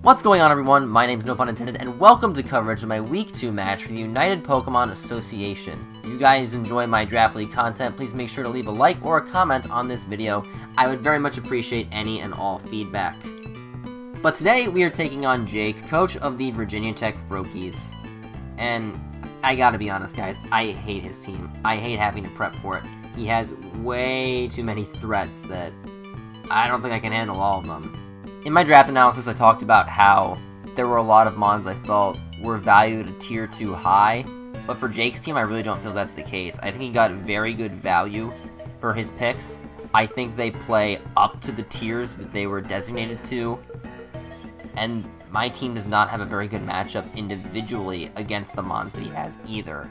What's going on, everyone? My name's No Pun Intended, and welcome to coverage of my Week 2 match for the United Pokemon Association. If you guys enjoy my Draft League content, please make sure to leave a like or a comment on this video. I would very much appreciate any and all feedback. But today, we are taking on Jake, coach of the Virginia Tech Froakies. And I gotta be honest, guys, I hate his team. I hate having to prep for it. He has way too many threats that I don't think I can handle all of them. In my draft analysis, I talked about how there were a lot of mons I felt were valued a tier too high, but for Jake's team, I really don't feel that's the case. I think he got very good value for his picks. I think they play up to the tiers that they were designated to, and my team does not have a very good matchup individually against the mons that he has either.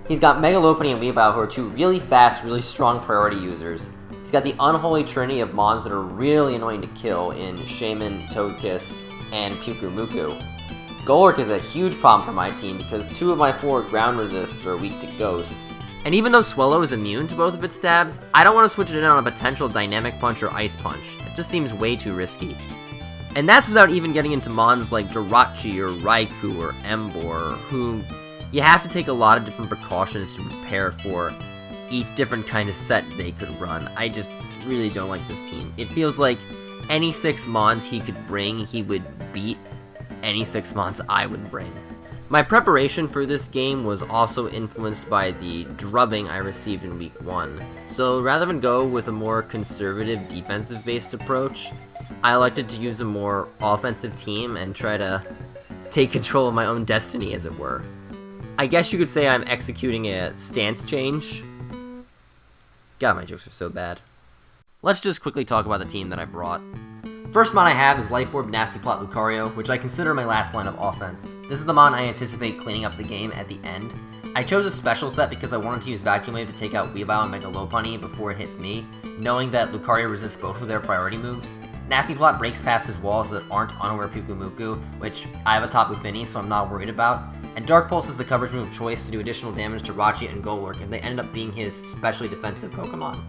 He's got Mega Lopunny and Weavile, who are two really fast, really strong priority users. He's got the unholy trinity of mons that are really annoying to kill in Shaman, Togekiss, and Pyukumuku. Golurk is a huge problem for my team because 2 of my 4 ground resists are weak to Ghost. And even though Swellow is immune to both of its stabs, I don't want to switch it in on a potential Dynamic Punch or Ice Punch. It just seems way too risky. And that's without even getting into mons like Jirachi or Raikou or Emboar, who you have to take a lot of different precautions to prepare for each different kind of set they could run. I just really don't like this team. It feels like any 6 mons he could bring, he would beat any 6 mons I would bring. My preparation for this game was also influenced by the drubbing I received in week 1. So rather than go with a more conservative defensive-based approach, I elected to use a more offensive team and try to take control of my own destiny, as it were. I guess you could say I'm executing a stance change. God, my jokes are so bad. Let's just quickly talk about the team that I brought. First mon I have is Life Orb Nasty Plot Lucario, which I consider my last line of offense. This is the mon I anticipate cleaning up the game at the end. I chose a special set because I wanted to use Vacuum Wave to take out Weavile and Mega Lopunny before it hits me, knowing that Lucario resists both of their priority moves. Nasty Plot breaks past his walls that aren't unaware Pyukumuku, which I have a Tapu Fini, so I'm not worried about. And Dark Pulse is the coverage move of choice to do additional damage to Rachi and Golurk if they end up being his specially defensive Pokemon.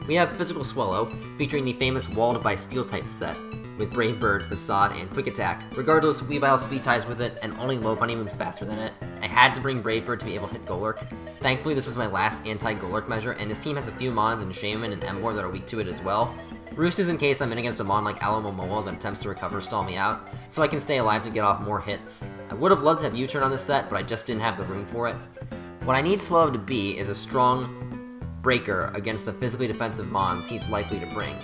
We have Physical Swallow, featuring the famous Walled by Steel-type set, with Brave Bird, Facade, and Quick Attack. Regardless, Weavile speed ties with it, and only Lopunny moves faster than it. I had to bring Brave Bird to be able to hit Golurk. Thankfully, this was my last anti-Golurk measure, and his team has a few mons in Shaman and Emboar that are weak to it as well. Roost is in case I'm in against a mon like Alomomola that attempts to recover stall me out, so I can stay alive to get off more hits. I would have loved to have U-turn on this set, but I just didn't have the room for it. What I need Swellow to be is a strong breaker against the physically defensive mons he's likely to bring.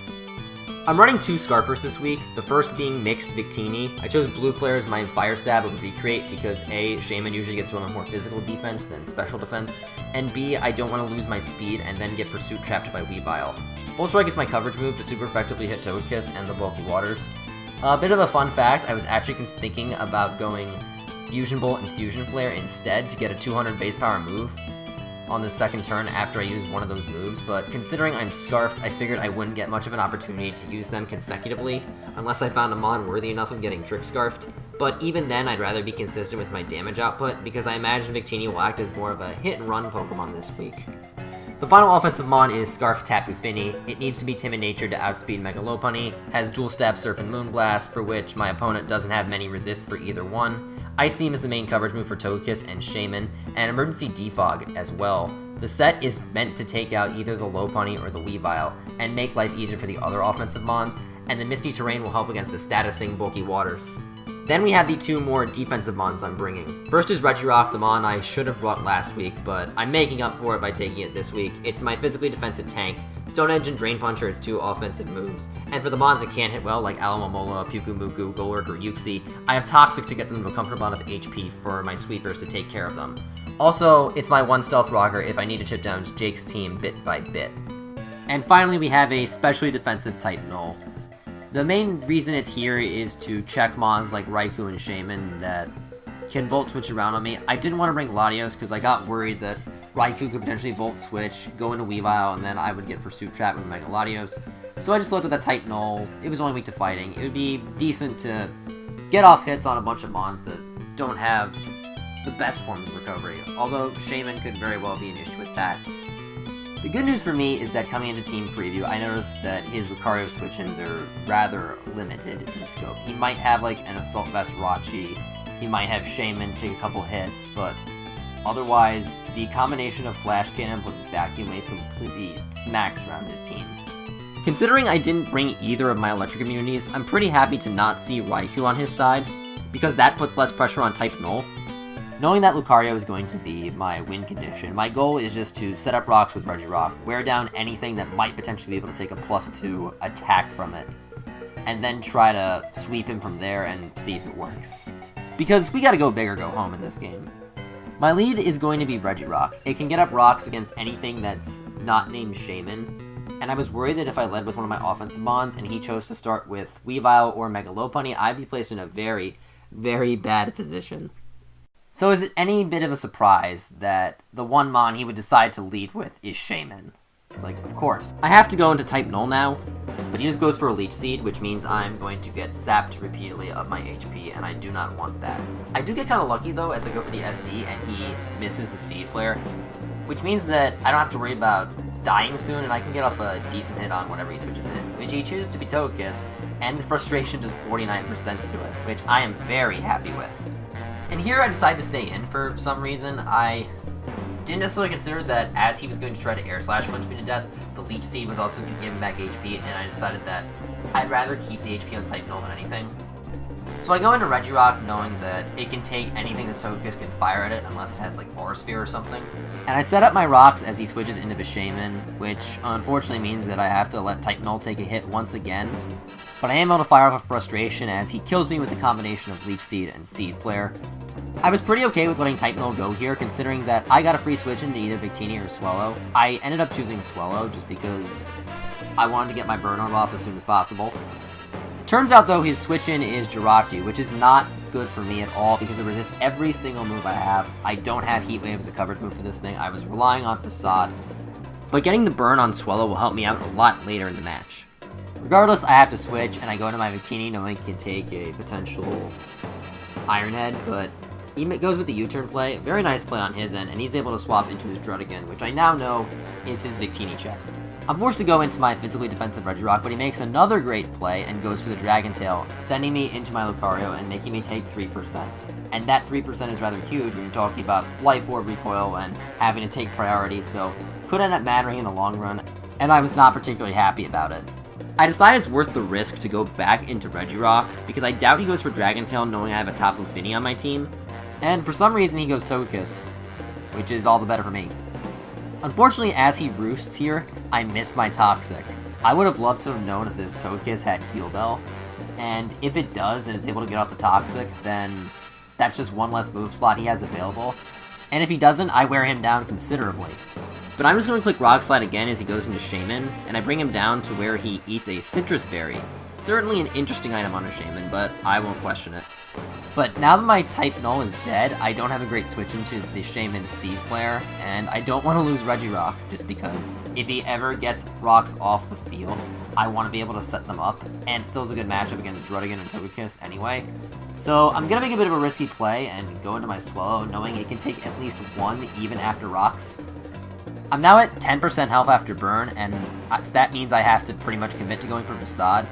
I'm running 2 Scarfers this week, the first being Mixed Victini. I chose Blue Flare as my Fire Stab over Recreate because A, Shaman usually gets one with more physical defense than special defense, and B, I don't want to lose my speed and then get Pursuit trapped by Weavile. Bull Strike is my coverage move to super effectively hit Togekiss and the Bulky Waters. A bit of a fun fact, I was actually thinking about going Fusion Bolt and Fusion Flare instead to get a 200 base power move on the second turn after I use one of those moves, but considering I'm Scarfed, I figured I wouldn't get much of an opportunity to use them consecutively, unless I found a mon worthy enough of getting Trick Scarfed. But even then, I'd rather be consistent with my damage output, because I imagine Victini will act as more of a hit-and-run Pokemon this week. The final offensive mon is Scarf Tapu Fini. It needs to be timid-natured to outspeed Mega Lopunny, has Dual Stab Surf and Moonblast, for which my opponent doesn't have many resists for either one. Ice Beam is the main coverage move for Togekiss and Shaman, and Emergency Defog as well. The set is meant to take out either the Lopunny or the Weavile, and make life easier for the other offensive mons, and the Misty Terrain will help against the statusing Bulky Waters. Then we have the 2 more defensive mons I'm bringing. First is Regirock, the mon I should have brought last week, but I'm making up for it by taking it this week. It's my physically defensive tank. Stone Edge and Drain Punch are its 2 offensive moves. And for the mons that can't hit well, like Alomomola, Pyukumuku, Golurk, or Uxie, I have Toxic to get them to a comfortable amount of HP for my sweepers to take care of them. Also, it's my 1 Stealth Rocker if I need to chip down Jake's team bit by bit. And finally, we have a specially defensive Titanol. The main reason it's here is to check mons like Raikou and Shaman that can Volt Switch around on me. I didn't want to bring Latios because I got worried that Raikou could potentially Volt Switch, go into Weavile, and then I would get Pursuit Trap with Mega Latios. So I just looked at the Titanol. It was only weak to fighting. It would be decent to get off hits on a bunch of mons that don't have the best forms of recovery, although Shaman could very well be an issue with that. The good news for me is that coming into team preview, I noticed that his Lucario switch-ins are rather limited in scope. He might have like an Assault Vest Rachi, he might have Shaman take a couple hits, but otherwise, the combination of Flash Cannon plus Vacuum Wave completely smacks around his team. Considering I didn't bring either of my electric immunities, I'm pretty happy to not see Raikou on his side, because that puts less pressure on type Null. Knowing that Lucario is going to be my win condition, my goal is just to set up rocks with Regirock, wear down anything that might potentially be able to take a +2 attack from it, and then try to sweep him from there and see if it works. Because we gotta go big or go home in this game. My lead is going to be Regirock. It can get up rocks against anything that's not named Shaman, and I was worried that if I led with one of my offensive mons and he chose to start with Weavile or Mega Lopunny, I'd be placed in a very, very bad position. So is it any bit of a surprise that the one mon he would decide to lead with is Shaman? It's like, of course. I have to go into type Null now, but he just goes for a Leech Seed, which means I'm going to get sapped repeatedly of my HP, and I do not want that. I do get kind of lucky, though, as I go for the SD, and he misses the Seed Flare, which means that I don't have to worry about dying soon, and I can get off a decent hit on whatever he switches in, which he chooses to be Togekiss, and the Frustration does 49% to it, which I am very happy with. And here I decided to stay in for some reason. I didn't necessarily consider that as he was going to try to Air Slash punch me to death, the Leech Seed was also going to give him back HP, and I decided that I'd rather keep the HP on type Null than anything. So I go into Regirock knowing that it can take anything this Togekiss can fire at it unless it has like Aura Sphere or something. And I set up my rocks as he switches into Bishaman, which unfortunately means that I have to let type Null take a hit once again. But I am able to fire off a Frustration as he kills me with the combination of Leaf Seed and Seed Flare. I was pretty okay with letting type Null go here, considering that I got a free switch into either Victini or Swellow. I ended up choosing Swellow just because I wanted to get my burn orb off as soon as possible. Turns out, though, his switch-in is Jirachi, which is not good for me at all because it resists every single move I have. I don't have Heat Wave as a coverage move for this thing. I was relying on Facade. But getting the burn on Swellow will help me out a lot later in the match. Regardless, I have to switch, and I go into my Victini knowing he can take a potential Iron Head, but he goes with the U-turn play. Very nice play on his end, and he's able to swap into his Druddigon, which I now know is his Victini check. I'm forced to go into my physically defensive Regirock, but he makes another great play and goes for the Dragon Tail, sending me into my Lucario and making me take 3%. And that 3% is rather huge when you're talking about Life Orb recoil and having to take priority, so could end up mattering in the long run, and I was not particularly happy about it. I decided it's worth the risk to go back into Regirock, because I doubt he goes for Dragon Tail knowing I have a Tapu Fini on my team, and for some reason he goes Togekiss, which is all the better for me. Unfortunately, as he roosts here, I miss my Toxic. I would have loved to have known if this Togekiss had Heal Bell, and if it does and it's able to get off the Toxic, then that's just one less move slot he has available. And if he doesn't, I wear him down considerably. But I'm just going to click Rock Slide again as he goes into Shaman, and I bring him down to where he eats a Citrus Berry. Certainly an interesting item on a Shaman, but I won't question it. But now that my type Null is dead, I don't have a great switch into the Shaman Seed Flare, and I don't want to lose Regirock, just because if he ever gets rocks off the field, I want to be able to set them up, and it still is a good matchup against Druddigon and Togekiss anyway. So I'm going to make a bit of a risky play and go into my Swellow, knowing it can take at least one even after rocks. I'm now at 10% health after burn, and that means I have to pretty much commit to going for Facade.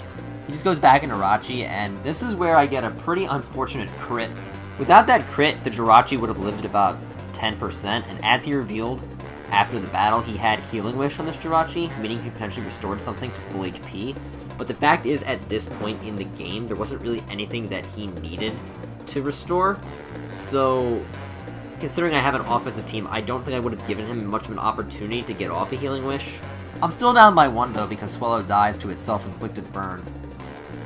He just goes back into Jirachi, and this is where I get a pretty unfortunate crit. Without that crit, the Jirachi would have lived at about 10%, and as he revealed after the battle, he had Healing Wish on this Jirachi, meaning he potentially restored something to full HP. But the fact is, at this point in the game, there wasn't really anything that he needed to restore, so considering I have an offensive team, I don't think I would have given him much of an opportunity to get off a Healing Wish. I'm still down by 1 though because Swellow dies to its self-inflicted burn.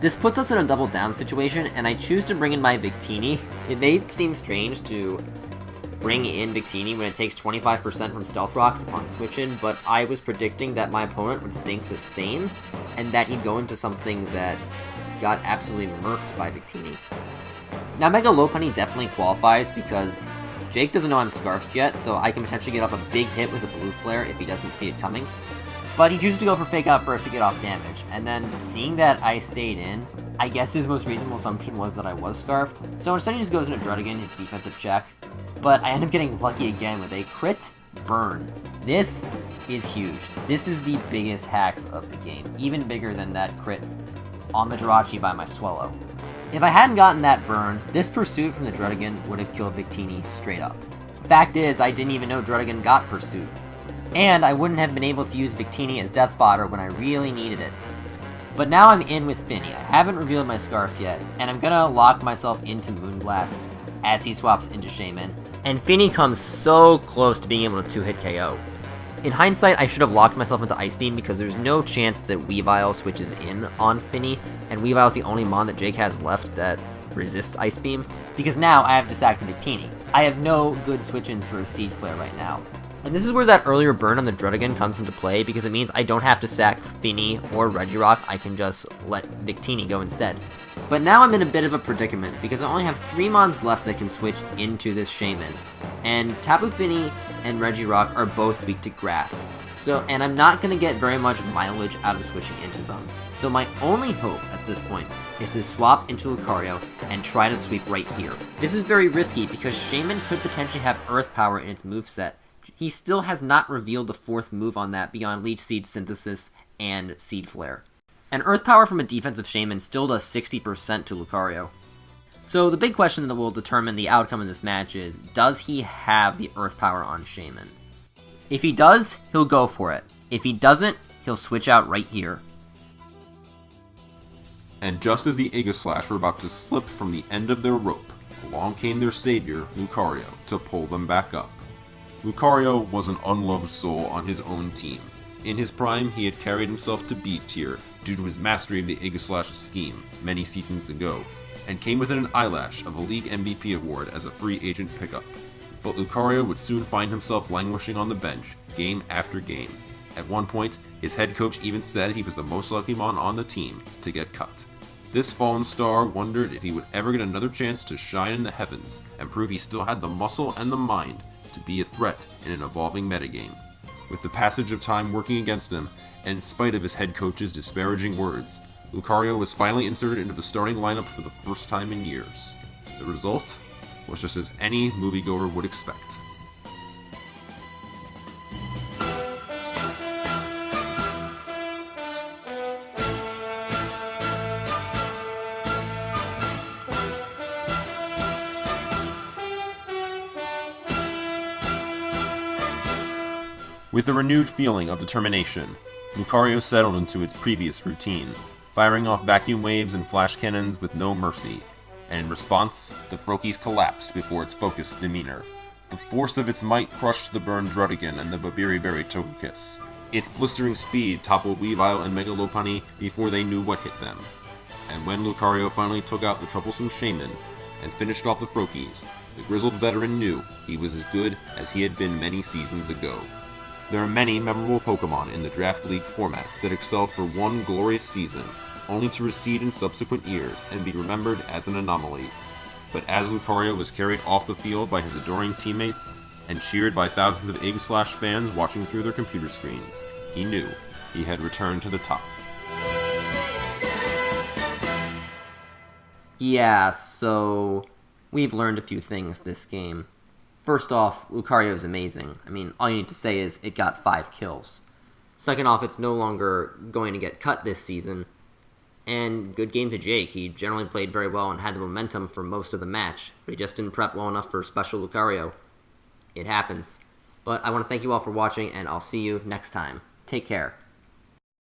This puts us in a double down situation, and I choose to bring in my Victini. It may seem strange to bring in Victini when it takes 25% from Stealth Rocks upon switch-in, but I was predicting that my opponent would think the same, and that he'd go into something that got absolutely murked by Victini. Now Mega Lopunny definitely qualifies because Jake doesn't know I'm Scarfed yet, so I can potentially get off a big hit with a Blue Flare if he doesn't see it coming. But he chooses to go for Fake Out first to get off damage, and then seeing that I stayed in, I guess his most reasonable assumption was that I was Scarfed, so instead he just goes into Druddigon, his defensive check, but I end up getting lucky again with a crit burn. This is huge. This is the biggest hacks of the game, even bigger than that crit on the Jirachi by my Swellow. If I hadn't gotten that burn, this pursuit from the Druddigan would have killed Victini straight up. Fact is, I didn't even know Druddigan got pursuit. And I wouldn't have been able to use Victini as death fodder when I really needed it. But now I'm in with Finny. I haven't revealed my Scarf yet, and I'm gonna lock myself into Moonblast as he swaps into Shaman. And Finny comes so close to being able to 2-hit KO. In hindsight, I should have locked myself into Ice Beam because there's no chance that Weavile switches in on Finny, and Weavile's the only mon that Jake has left that resists Ice Beam, because now I have to sack the Victini. I have no good switch-ins for a Seed Flare right now. And this is where that earlier burn on the Druddigan comes into play, because it means I don't have to sack Finny or Regirock, I can just let Victini go instead. But now I'm in a bit of a predicament, because I only have 3 mons left that can switch into this Shaman. And Tapu Fini and Regirock are both weak to Grass. And I'm not going to get very much mileage out of switching into them. So my only hope at this point is to swap into Lucario and try to sweep right here. This is very risky because Shaman could potentially have Earth Power in its moveset. He still has not revealed the 4th move on that beyond Leech Seed Synthesis and Seed Flare. And Earth Power from a defensive Shaman still does 60% to Lucario. So the big question that will determine the outcome of this match is, does he have the Earth Power on Shaman? If he does, he'll go for it. If he doesn't, he'll switch out right here. And just as the Aegislash were about to slip from the end of their rope, along came their savior, Lucario, to pull them back up. Lucario was an unloved soul on his own team. In his prime, he had carried himself to B tier due to his mastery of the Aegislash scheme many seasons ago, and came within an eyelash of a League MVP award as a free agent pickup. But Lucario would soon find himself languishing on the bench, game after game. At one point, his head coach even said he was the most lucky mon on the team to get cut. This fallen star wondered if he would ever get another chance to shine in the heavens and prove he still had the muscle and the mind to be a threat in an evolving metagame. With the passage of time working against him, and in spite of his head coach's disparaging words, Lucario was finally inserted into the starting lineup for the first time in years. The result was just as any moviegoer would expect. With a renewed feeling of determination, Lucario settled into its previous routine, firing off vacuum waves and flash cannons with no mercy, and in response, the Froakies collapsed before its focused demeanor. The force of its might crushed the burned Druddigan and the Babiri-Berry Togekiss. Its blistering speed toppled Weavile and Mega Lopunny before they knew what hit them. And when Lucario finally took out the troublesome Shaman and finished off the Froakies, the grizzled veteran knew he was as good as he had been many seasons ago. There are many memorable Pokemon in the Draft League format that excelled for one glorious season, only to recede in subsequent years and be remembered as an anomaly. But as Lucario was carried off the field by his adoring teammates, and cheered by thousands of Aegislash fans watching through their computer screens, he knew he had returned to the top. Yeah, so we've learned a few things this game. First off, Lucario is amazing. I mean, all you need to say is it got 5 kills. Second off, it's no longer going to get cut this season. And good game to Jake. He generally played very well and had the momentum for most of the match, but he just didn't prep well enough for Special Lucario. It happens. But I want to thank you all for watching, and I'll see you next time. Take care.